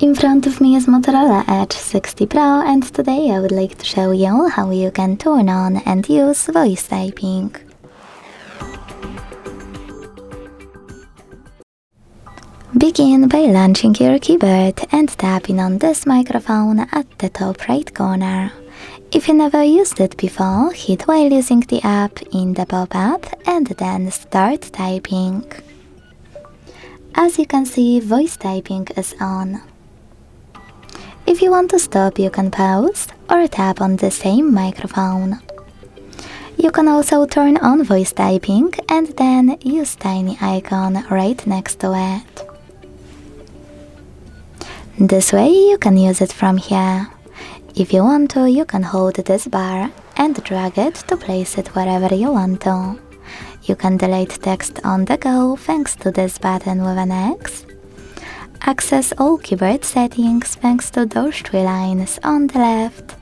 In front of me is Motorola Edge 60 Pro, and today I would like to show you how you can turn on and use voice typing. Begin by launching your keyboard and tapping on this microphone at the top right corner. If you never used it before, hit while using the app in the pop-up and then start typing. As you can see, voice typing is on. If you want to stop, you can pause or tap on the same microphone. You can also turn on voice typing and then use tiny icon right next to it. This way you can use it from here. If you want to, you can hold this bar and drag it to place it wherever you want to. You can delete text on the go thanks to this button with an X. Access all keyboard settings thanks to those three lines on the left.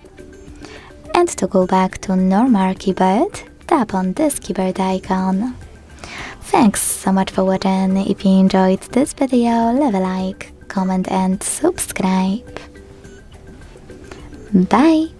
And to go back to normal keyboard, tap on this keyboard icon. Thanks so much for watching. If you enjoyed this video, leave a like, comment and subscribe. Bye!